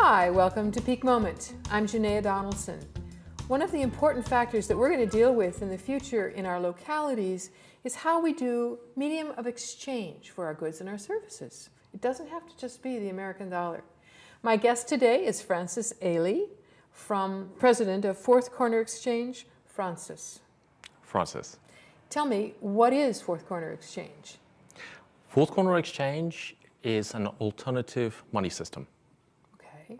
Hi, welcome to Peak Moment. I'm Janaea Donaldson. One of the important factors that we're going to deal with in the future in our localities is how we do medium of exchange for our goods and our services. It doesn't have to just be the American dollar. My guest today is Francis Ailey, President of Fourth Corner Exchange. Francis. Tell me, what is Fourth Corner Exchange? Fourth Corner Exchange is an alternative money system. Okay.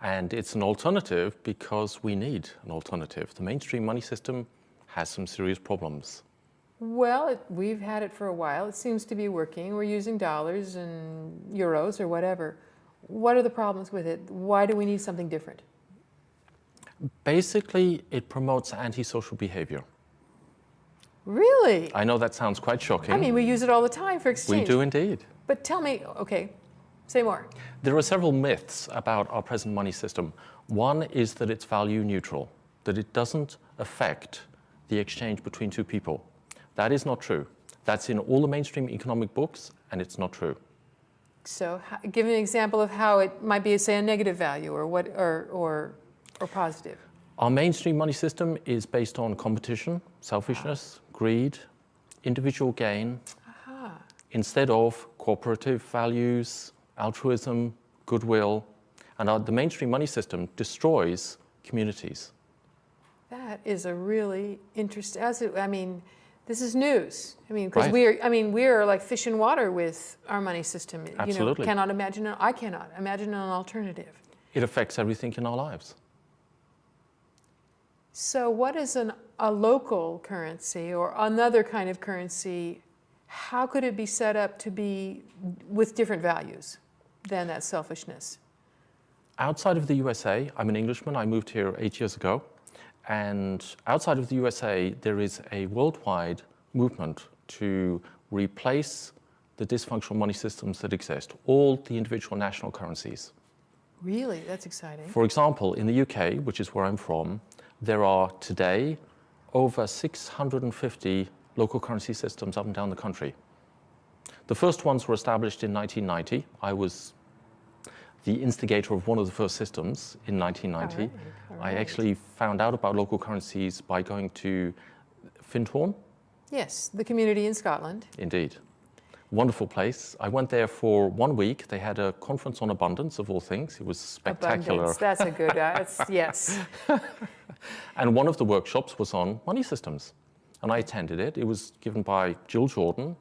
And it's an alternative because we need an alternative. The mainstream money system has some serious problems. Well, we've had it for a while. It seems to be working. We're using dollars and euros or whatever. What are the problems with it? Why do we need something different? Basically, it promotes antisocial behavior. Really? I know that sounds quite shocking. I mean, we use it all the time for exchange. We do indeed. But tell me, okay, say more. There are several myths about our present money system. One is that it's value neutral, that it doesn't affect the exchange between two people. That is not true. That's in all the mainstream economic books, and it's not true. So give an example of how it might be, say, a negative value or what, or positive. Our mainstream money system is based on competition, selfishness, greed, individual gain, instead of cooperative values, altruism, goodwill. And the mainstream money system destroys communities. That is a really interesting, I mean, this is news. I mean, because Right. we're like fish in water with our money system. Absolutely. I cannot imagine an alternative. It affects everything in our lives. So what is a local currency or another kind of currency? How could it be set up to be with different values than that selfishness? Outside of the USA, I'm an Englishman. I moved here 8 years ago. And outside of the USA, there is a worldwide movement to replace the dysfunctional money systems that exist, all the individual national currencies. Really? That's exciting. For example, in the UK, which is where I'm from, there are today over 650 local currency systems up and down the country. The first ones were established in 1990. I was the instigator of one of the first systems in 1990. All right. I actually found out about local currencies by going to Findhorn. Yes, the community in Scotland. Indeed. Wonderful place. I went there for 1 week. They had a conference on abundance, of all things. It was spectacular. Abundance. That's a good, yes. And one of the workshops was on money systems. And I attended it. It was given by Jill Jordan.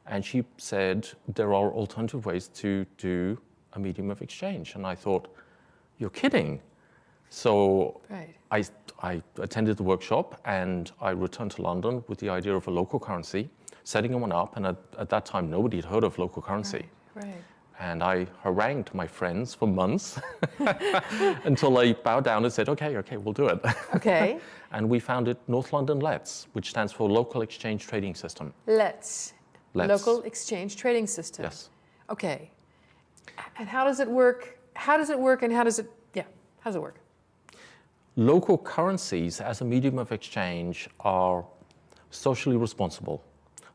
And she said there are alternative ways to do a medium of exchange. And I thought, you're kidding. So right. I attended the workshop and I returned to London with the idea of a local currency, setting one up. And at that time, nobody had heard of local currency. Right. And I harangued my friends for months until they bowed down and said, okay, we'll do it. Okay. And we founded North London L.E.T.S, which stands for Local Exchange Trading System. L.E.T.S. Local Exchange Trading System. Yes. Okay. And how does it work? How does it work and how does it work? Local currencies as a medium of exchange are socially responsible.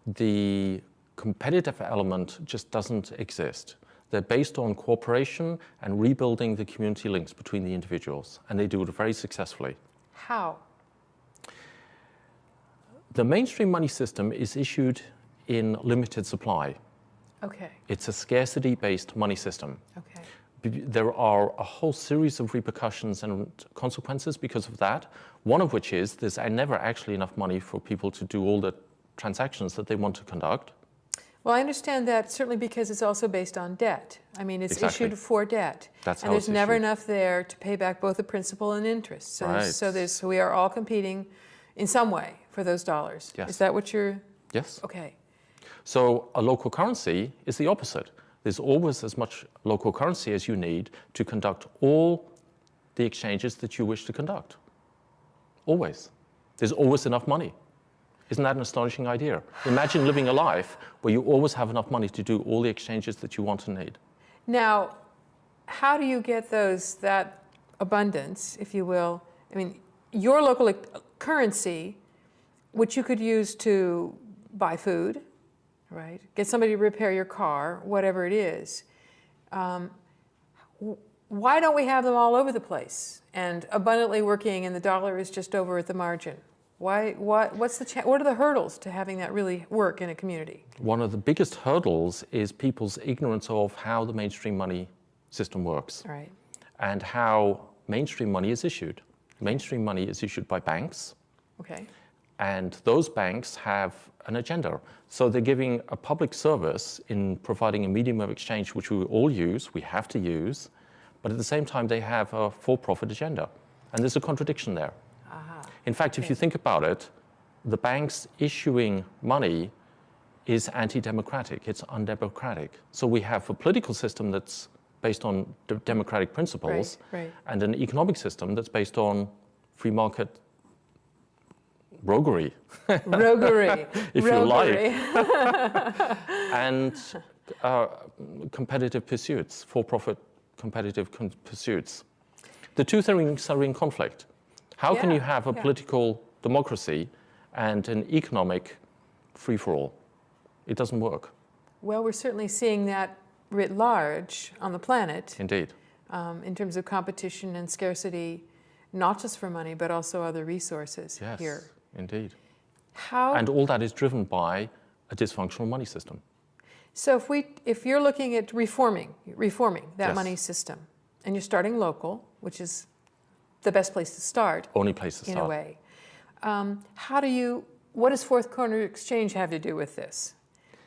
The competitive element just doesn't exist. They're based on cooperation and rebuilding the community links between the individuals, and they do it very successfully. How? The mainstream money system is issued in limited supply. Okay. It's a scarcity-based money system. Okay. There are a whole series of repercussions and consequences because of that, one of which is there's never actually enough money for people to do all the transactions that they want to conduct. Well, I understand that certainly because it's also based on debt. I mean, it's Exactly. issued for debt. That's and how there's it's never issued. enough there to pay back both the principal and interest. So, Right. so we are all competing in some way for those dollars. Yes. Is that what you're... Yes. Okay. So a local currency is the opposite. There's always as much local currency as you need to conduct all the exchanges that you wish to conduct. Always. There's always enough money. Isn't that an astonishing idea? Imagine living a life where you always have enough money to do all the exchanges that you want and need. Now, how do you get that abundance, if you will? I mean, your local currency, which you could use to buy food, right? Get somebody to repair your car, whatever it is. why don't we have them all over the place and abundantly working and the dollar is just over at the margin? What are the hurdles to having that really work in a community? One of the biggest hurdles is people's ignorance of how the mainstream money system works. Right. And how mainstream money is issued. Mainstream money is issued by banks. Okay. And those banks have an agenda. So they're giving a public service in providing a medium of exchange which we all use, we have to use, but at the same time they have a for-profit agenda. And there's a contradiction there. In fact, if you think about it, the banks issuing money is anti-democratic, it's undemocratic. So we have a political system that's based on democratic principles, right. And an economic system that's based on free market roguery. If you like. And competitive pursuits, for-profit competitive pursuits. The two things are in conflict. How can you have a political democracy and an economic free-for-all? It doesn't work. Well, we're certainly seeing that writ large on the planet. Indeed. In terms of competition and scarcity, not just for money, but also other resources Yes, here. Indeed. How? And all that is driven by a dysfunctional money system. So if you're looking at reforming that Yes. money system, and you're starting local, which is the best place to start. Only place to start. In a way. What does Fourth Corner Exchange have to do with this?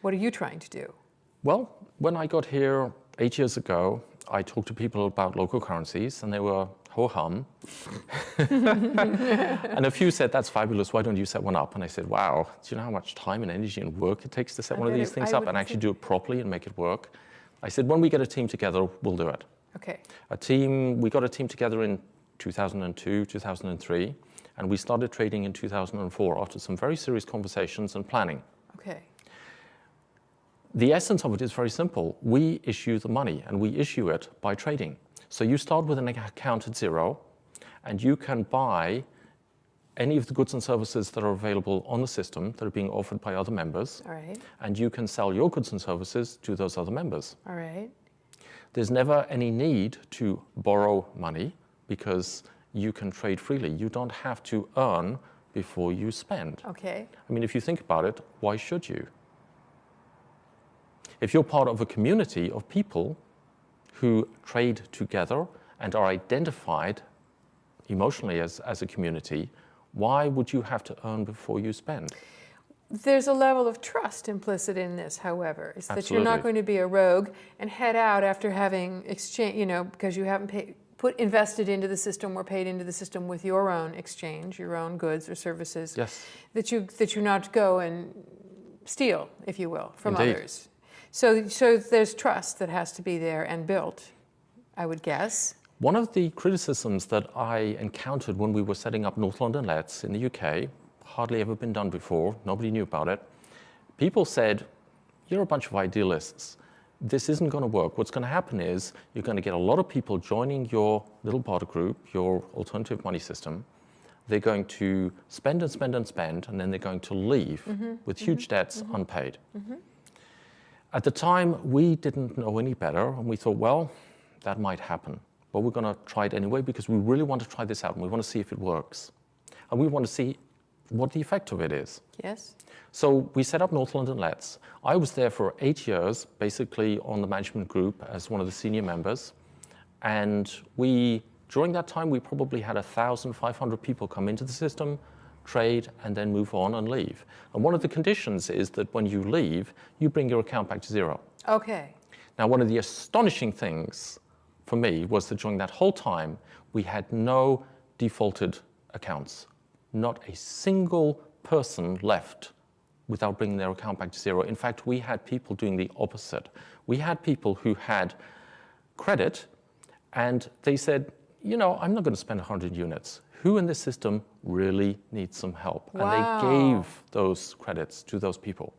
What are you trying to do? Well, when I got here 8 years ago, I talked to people about local currencies and they were ho-hum. And a few said, that's fabulous, why don't you set one up? And I said, wow, do you know how much time and energy and work it takes to set one of these things up and actually do it properly and make it work? I said, when we get a team together, we'll do it. Okay. We got a team together in 2002, 2003, and we started trading in 2004 after some very serious conversations and planning. Okay. The essence of it is very simple. We issue the money, and we issue it by trading. So you start with an account at zero, and you can buy any of the goods and services that are available on the system that are being offered by other members. All right. And you can sell your goods and services to those other members. All right. There's never any need to borrow money because you can trade freely. You don't have to earn before you spend. Okay. I mean, if you think about it, why should you? If you're part of a community of people who trade together and are identified emotionally as a community, why would you have to earn before you spend? There's a level of trust implicit in this, however, is that Absolutely. you're not going to be a rogue and head out after having exchange, because you haven't invested into the system or paid into the system with your own exchange, your own goods or services. Yes. That you not go and steal, if you will, from Indeed. others. So there's trust that has to be there and built, I would guess. One of the criticisms that I encountered when we were setting up North London L.E.T.S in the UK, hardly ever been done before, nobody knew about it. People said, you're a bunch of idealists. This isn't going to work. What's going to happen is you're going to get a lot of people joining your little barter group, your alternative money system. They're going to spend and spend and spend, and then they're going to leave with huge debts unpaid. At the time, we didn't know any better, and we thought, well, that might happen. But we're going to try it anyway because we really want to try this out, and we want to see if it works. And we want to see what the effect of it is. Yes. So we set up North London L.E.T.S. I was there for 8 years, basically on the management group as one of the senior members. And during that time, we probably had 1,500 people come into the system, trade, and then move on and leave. And one of the conditions is that when you leave, you bring your account back to zero. Okay. Now, one of the astonishing things for me was that during that whole time, we had no defaulted accounts. Not a single person left without bringing their account back to zero. In fact, we had people doing the opposite. We had people who had credit, and they said, I'm not going to spend 100 units. Who in this system really needs some help? Wow. And they gave those credits to those people.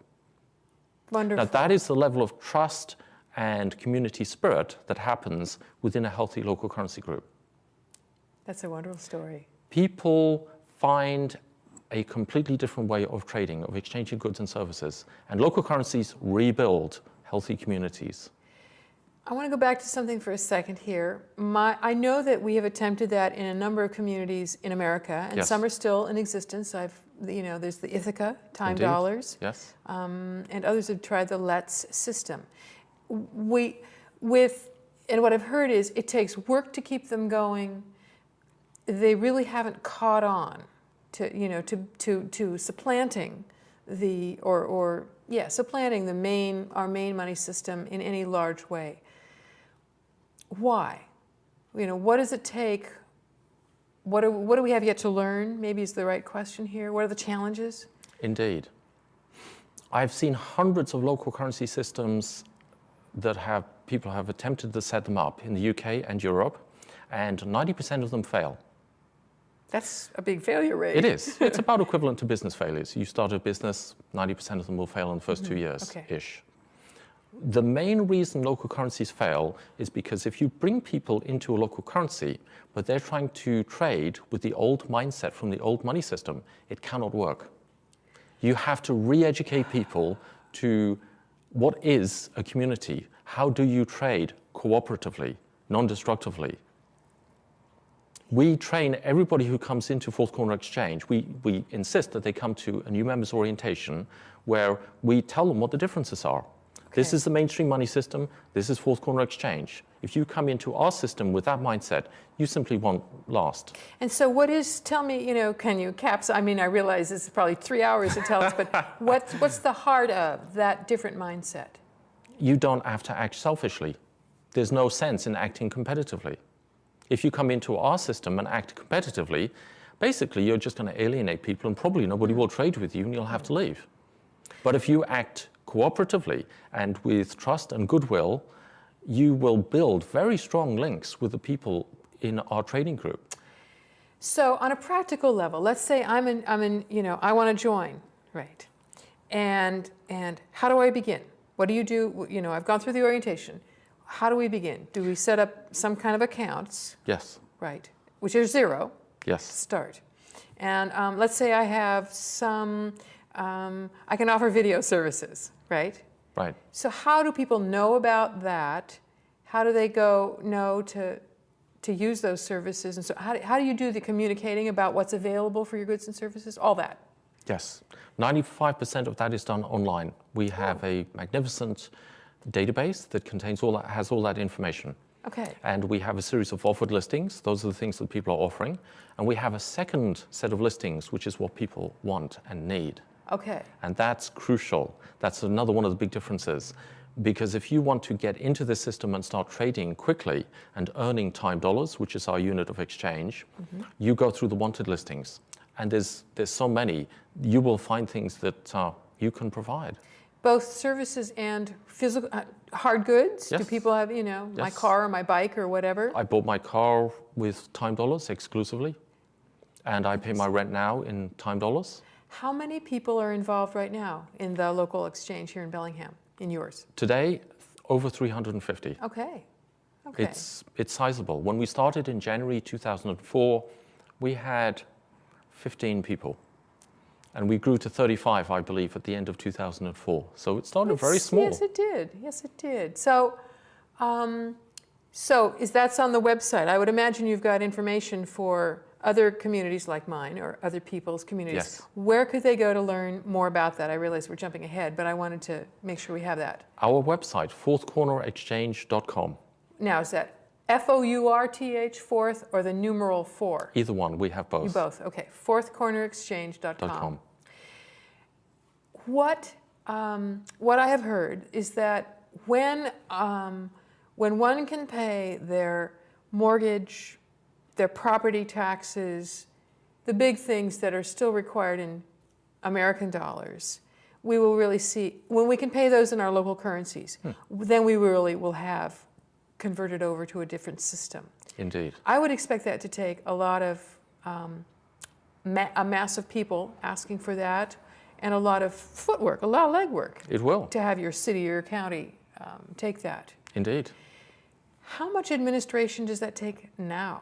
Wonderful. Now, that is the level of trust and community spirit that happens within a healthy local currency group. That's a wonderful story. People find a completely different way of trading, of exchanging goods and services, and local currencies rebuild healthy communities. I want to go back to something for a second here. I know that we have attempted that in a number of communities in America, and Yes. some are still in existence. There's the Ithaca, time Indeed. dollars, Yes. and others have tried the L.E.T.S system. And what I've heard is it takes work to keep them going. They really haven't caught on to supplanting supplanting our main money system in any large way. Why? What does it take? What do we have yet to learn? Maybe is the right question here. What are the challenges? Indeed. I've seen hundreds of local currency systems that people have attempted to set them up in the UK and Europe, and 90% of them fail. That's a big failure rate. It is. It's about equivalent to business failures. You start a business, 90% of them will fail in the first 2 years-ish. The main reason local currencies fail is because if you bring people into a local currency, but they're trying to trade with the old mindset from the old money system, it cannot work. You have to re-educate people to what is a community? How do you trade cooperatively, non-destructively? We train everybody who comes into Fourth Corner Exchange. We insist that they come to a new members orientation where we tell them what the differences are. Okay. This is the mainstream money system. This is Fourth Corner Exchange. If you come into our system with that mindset, you simply won't last. And so tell me, can you I realize this is probably 3 hours to tell us, but what's the heart of that different mindset? You don't have to act selfishly. There's no sense in acting competitively. If you come into our system and act competitively, basically you're just going to alienate people and probably nobody will trade with you and you'll have to leave. But if you act cooperatively and with trust and goodwill, you will build very strong links with the people in our trading group. So on a practical level, let's say I want to join, right? And how do I begin? What do you do? I've gone through the orientation. How do we begin? Do we set up some kind of accounts? Yes. Right, which are zero. Yes. Start. And let's say I have I can offer video services, right? Right. So how do people know about that? How do they know to use those services? And so how do you do the communicating about what's available for your goods and services? All that. Yes. 95% of that is done online. We have a magnificent database that has all that information. Okay. And we have a series of offered listings. Those are the things that people are offering. And we have a second set of listings, which is what people want and need. Okay. And that's crucial. That's another one of the big differences. Because if you want to get into the system and start trading quickly and earning time dollars, which is our unit of exchange, you go through the wanted listings. And there's so many, you will find things that you can provide. Both services and physical hard goods? Yes. Do people have, my car or my bike or whatever? I bought my car with time dollars exclusively, and I pay my rent now in time dollars. How many people are involved right now in the local exchange here in Bellingham, in yours? Today, over 350. Okay. It's sizable. When we started in January 2004, we had 15 people. And we grew to 35, I believe, at the end of 2004. So it started very small. Yes, it did. Yes, it did. So that's on the website. I would imagine you've got information for other communities like mine or other people's communities. Yes. Where could they go to learn more about that? I realize we're jumping ahead, but I wanted to make sure we have that. Our website, fourthcornerexchange.com. Now, is that F-O-U-R-T-H, fourth, or the numeral 4? Either one, we have both. You both, okay. Fourthcornerexchange.com. What I have heard is that when one can pay their mortgage, their property taxes, the big things that are still required in American dollars, we will really see, when we can pay those in our local currencies, then we really will have converted over to a different system. Indeed. I would expect that to take a lot of, a mass of people asking for that, and a lot of footwork, a lot of legwork. It will. To have your city or your county take that. Indeed. How much administration does that take now,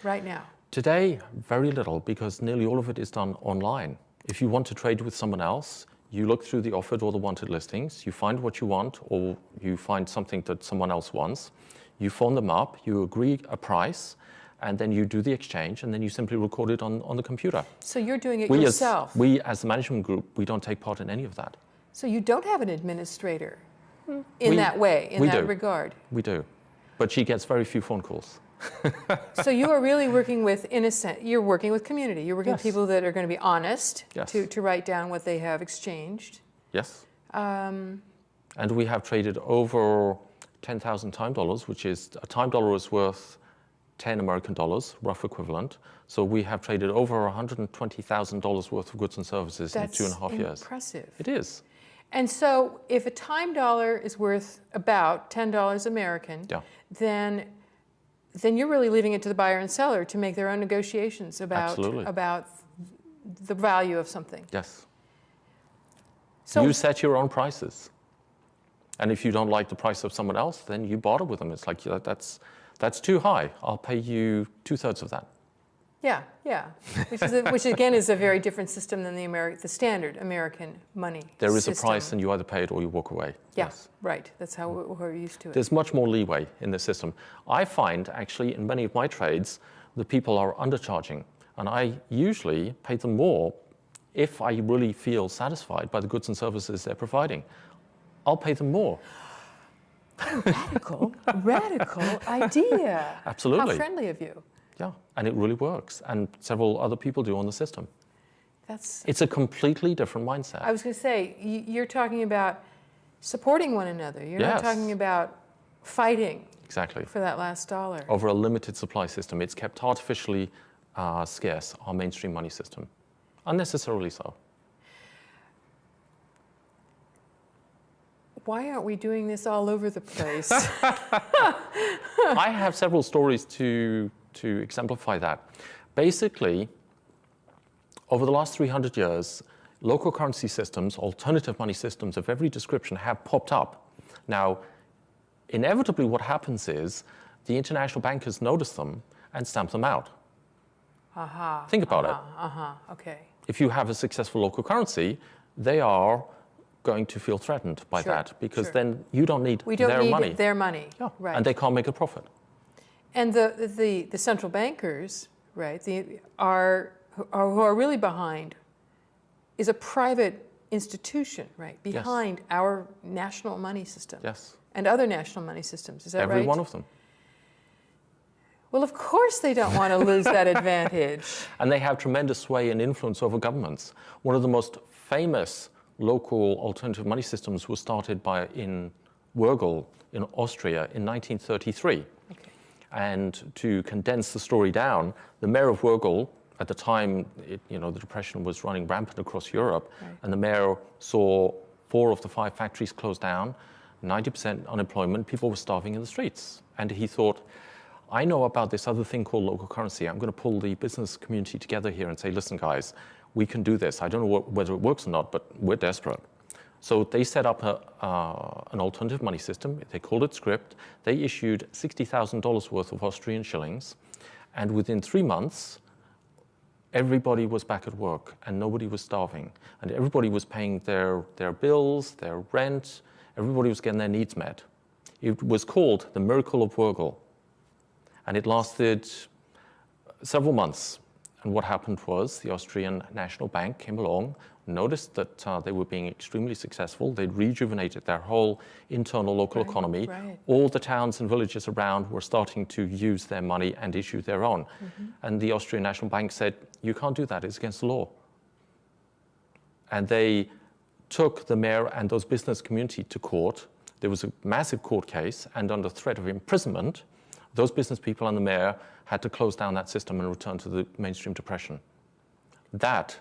right now? Today, very little, because nearly all of it is done online. If you want to trade with someone else, you look through the offered or the wanted listings, you find what you want, or you find something that someone else wants, you phone them up, you agree a price, and then you do the exchange, and then you simply record it on the computer. So you're doing it yourself? We, as the management group, we don't take part in any of that. So you don't have an administrator in that way, in that regard? We do, but she gets very few phone calls. So you are really working with, in a sense, you're working with community. You're working with people that are going to be honest to write down what they have exchanged. Yes. And we have traded over 10,000 time dollars, which is, a time dollar is worth 10 American dollars, rough equivalent. So we have traded over $120,000 worth of goods and services in 2.5 years. That's impressive. It is. And so if a time dollar is worth about $10 American, then you're really leaving it to the buyer and seller to make their own negotiations about the value of something. Yes. So you set your own prices. And if you don't like the price of someone else, then you barter with them. It's like, that's too high. I'll pay you 2/3 of that. Yeah, yeah. Which again is a very different system than the standard American money There is system. a price and you either pay it or you walk away. Yeah, yes. right. That's how we're used to it. There's much more leeway in this system. I find actually in many of my trades, the people are undercharging. And I usually pay them more if I really feel satisfied by the goods and services they're providing. I'll pay them more. Radical idea. Absolutely. How friendly of you. Yeah, and it really works. And several other people do on the system. It's a completely different mindset. I was going to say, you're talking about supporting one another. You're not talking about fighting for that last dollar. Over a limited supply system. It's kept artificially scarce, our mainstream money system. Unnecessarily so. Why aren't we doing this all over the place? I have several stories to exemplify that. Basically, over the last 300 years, local currency systems, alternative money systems of every description have popped up. Now, inevitably what happens is the international bankers notice them and stamp them out. Think about it. Okay. If you have a successful local currency, they are going to feel threatened by that because then you don't need their money. Their money. Yeah. Right. And they can't make a profit. And the central bankers, right, who are really behind, is a private institution, right, behind our national money system. Yes. And other national money systems. Is that right? Every one of them. Well, of course they don't want to lose that advantage. And they have tremendous sway and influence over governments. One of the most famous local alternative money systems was started in Wörgl in Austria in 1933. Okay. And to condense the story down, the mayor of Wörgl, at the time, the Depression was running rampant across Europe, and the mayor saw 4 of the 5 factories close down, 90% unemployment, people were starving in the streets. And he thought, I know about this other thing called local currency. I'm going to pull the business community together here and say, listen, guys, we can do this. I don't know whether it works or not, but we're desperate. So they set up an alternative money system. They called it Script. They issued $60,000 worth of Austrian shillings. And within 3 months, everybody was back at work and nobody was starving. And everybody was paying their bills, their rent. Everybody was getting their needs met. It was called the Miracle of Wörgl. And it lasted several months. And what happened was the Austrian National Bank came along, noticed that they were being extremely successful. They'd rejuvenated their whole internal local economy. Right. All the towns and villages around were starting to use their money and issue their own. And the Austrian National Bank said, you can't do that, it's against the law. And they took the mayor and those business community to court. There was a massive court case, and under threat of imprisonment, those business people and the mayor had to close down that system and return to the mainstream depression. That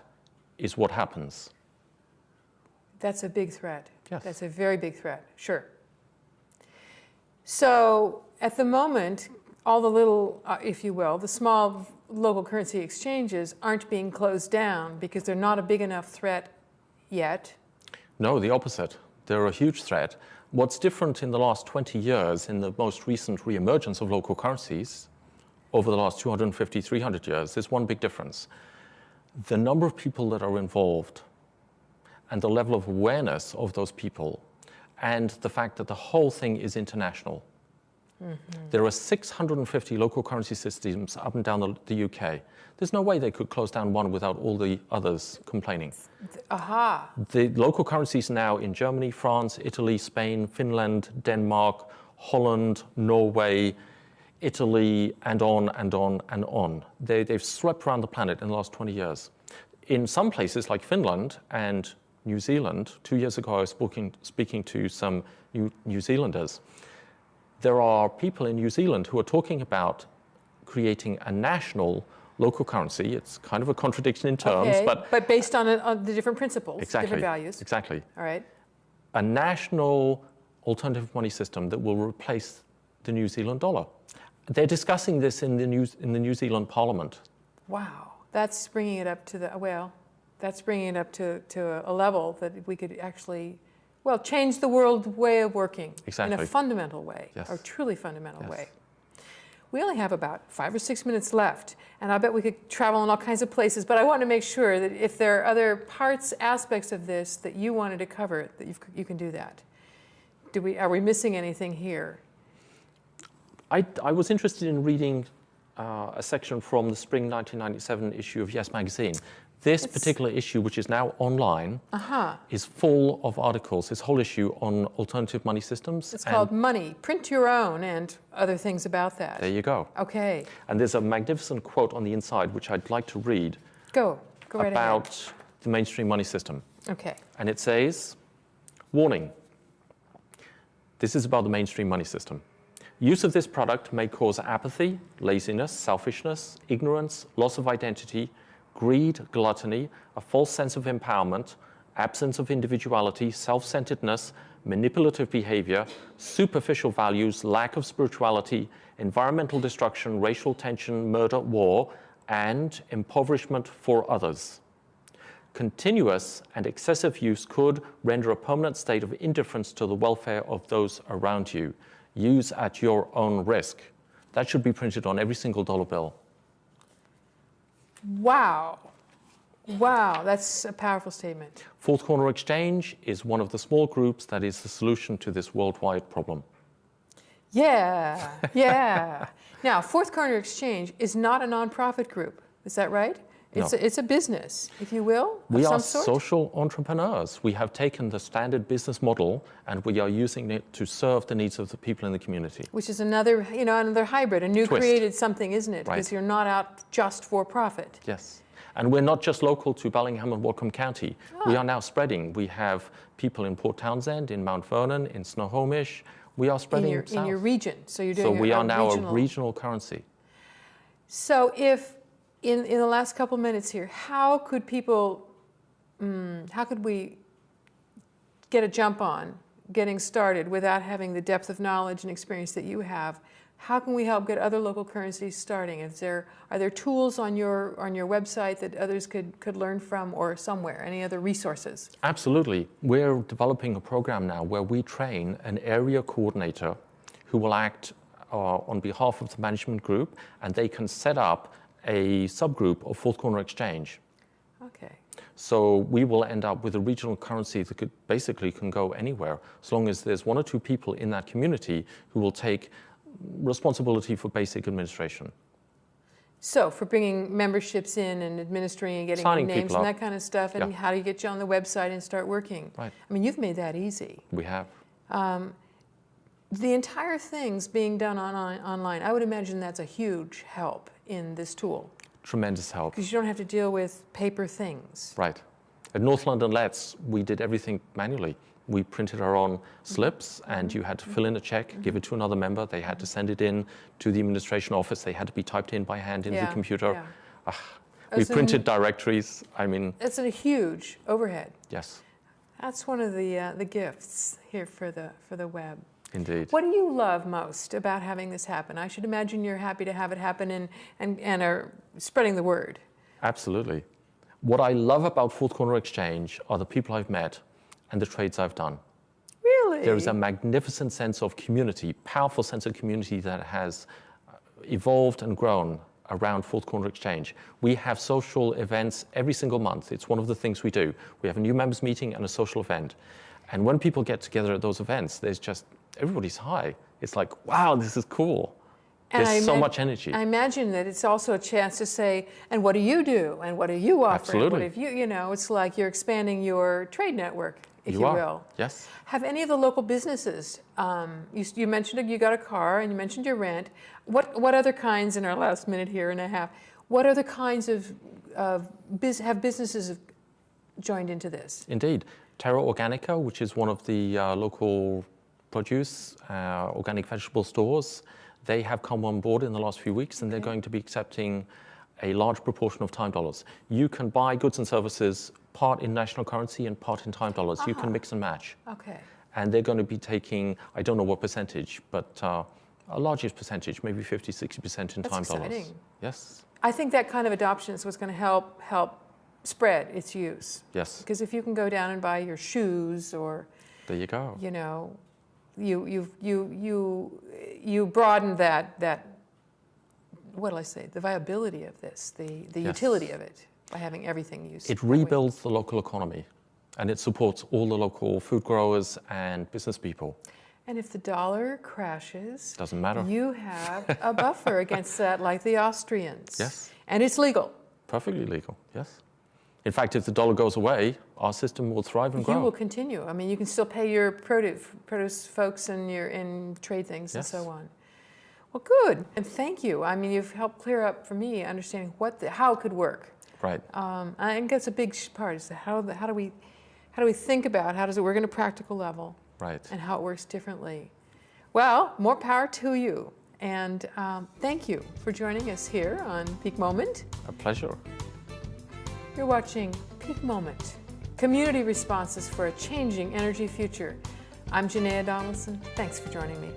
is what happens. That's a big threat. Yes. That's a very big threat, sure. So at the moment, all the little, if you will, the small local currency exchanges aren't being closed down because they're not a big enough threat yet. No, the opposite. They're a huge threat. What's different in the last 20 years in the most recent re-emergence of local currencies over the last 250, 300 years, there's one big difference. The number of people that are involved and the level of awareness of those people and the fact that the whole thing is international. There are 650 local currency systems up and down the UK. There's no way they could close down one without all the others complaining. Aha. The local currencies now in Germany, France, Italy, Spain, Finland, Denmark, Holland, Norway, Italy, and on and on and on. They've swept around the planet in the last 20 years. In some places like Finland and New Zealand, 2 years ago I was speaking to some New Zealanders. There are people in New Zealand who are talking about creating a national local currency. It's kind of a contradiction in terms, okay, but based on the different principles, exactly, different values. Exactly. All right. A national alternative money system that will replace the New Zealand dollar. They're discussing this in the New Zealand Parliament. Wow, that's bringing it up to that's bringing it up to a level that we could actually, well, change the world way of working in a fundamental way, yes. or truly fundamental way. Yes. We only have about 5 or 6 minutes left, and I bet we could travel in all kinds of places, but I want to make sure that if there are other parts, aspects of this that you wanted to cover, that you can do that. Are we missing anything here? I was interested in reading a section from the spring 1997 issue of Yes magazine. This particular issue, which is now online, is full of articles, this whole issue on alternative money systems. It's called Money, Print Your Own, and other things about that. There you go. Okay. And there's a magnificent quote on the inside, which I'd like to read. Go right ahead. About the mainstream money system. Okay. And it says, warning, this is about the mainstream money system. Use of this product may cause apathy, laziness, selfishness, ignorance, loss of identity, greed, gluttony, a false sense of empowerment, absence of individuality, self-centeredness, manipulative behavior, superficial values, lack of spirituality, environmental destruction, racial tension, murder, war, and impoverishment for others. Continuous and excessive use could render a permanent state of indifference to the welfare of those around you. Use at your own risk. That should be printed on every single dollar bill. Wow. Wow, that's a powerful statement. Fourth Corner Exchange is one of the small groups that is the solution to this worldwide problem. Yeah, yeah. Now, Fourth Corner Exchange is not a nonprofit group. Is that right? It's a business, if you will, We are of some sort? social entrepreneurs. We have taken the standard business model and we are using it to serve the needs of the people in the community. Which is another, another hybrid, a new Twist. created something, isn't it? Right. Because you're not out just for profit. Yes. And we're not just local to Bellingham and Whatcom County. We are now spreading. We have people in Port Townsend, in Mount Vernon, in Snohomish. We are spreading south. In your region. So you're doing we are now a regional currency. So if, in the last couple minutes here, how could people, how could we get a jump on getting started without having the depth of knowledge and experience that you have? How can we help get other local currencies starting? Are there tools on your website that others could learn from, or somewhere? Any other resources? Absolutely. We're developing a program now where we train an area coordinator who will act on behalf of the management group, and they can set up a subgroup of Fourth Corner Exchange. Okay. So we will end up with a regional currency that can go anywhere, as long as there's 1 or 2 people in that community who will take responsibility for basic administration. So for bringing memberships in and administering and getting Signing names people and up. that kind of stuff, and how do you get you on the website and start working? Right. I mean, you've made that easy. We have. The entire thing's being done online. I would imagine that's a huge help in this tool. Tremendous help. Because you don't have to deal with paper things. Right. At North London L.E.T.S, we did everything manually. We printed our own slips, and you had to fill in a check, give it to another member. They had to send it in to the administration office. They had to be typed in by hand into the computer. Yeah. We printed directories. I mean, it's a huge overhead. Yes. That's one of the gifts here for the web. Indeed. What do you love most about having this happen? I should imagine you're happy to have it happen and are spreading the word. Absolutely. What I love about Fourth Corner Exchange are the people I've met and the trades I've done. Really? There is a magnificent sense of community, powerful sense of community that has evolved and grown around Fourth Corner Exchange. We have social events every single month. It's one of the things we do. We have a new members meeting and a social event. And when people get together at those events, there's just, everybody's high. It's like, wow, this is cool. And there's so much energy. I imagine that it's also a chance to say, and what do you do? And what do you offer? Absolutely. What have you know, it's like you're expanding your trade network, if you will. Yes. Have any of the local businesses, you mentioned you got a car and you mentioned your rent. What other kinds, in our last minute here and a half, what other kinds of have businesses joined into this? Indeed. Terra Organica, which is one of the local produce, organic vegetable stores, they have come on board in the last few weeks, and they're going to be accepting a large proportion of time dollars. You can buy goods and services part in national currency and part in time dollars. You can mix and match. Okay. And they're going to be taking, I don't know what percentage, but a largest percentage, maybe 50, 60% in time dollars. Exciting. Yes. I think that kind of adoption is what's going to help spread its use. Yes. Because if you can go down and buy your shoes, or there you go. You know, you broaden that what will I say, the viability of this, the Yes. utility of it, by having everything used. It rebuilds the local economy, and it supports all the local food growers and business people. And if the dollar crashes, Doesn't matter. You have a buffer against that, like the Austrians. Yes. And it's legal. Perfectly legal, yes. In fact, if the dollar goes away, our system will thrive and grow. You will continue. I mean, you can still pay your produce folks and in trade things Yes. and so on. Well, good. And thank you. I mean, you've helped clear up for me understanding how it could work. Right. I think that's a big part. Is how do we think about how does it work on a practical level? Right. And how it works differently. Well, more power to you. And thank you for joining us here on Peak Moment. A pleasure. You're watching Peak Moment, community responses for a changing energy future. I'm Janaea Donaldson. Thanks for joining me.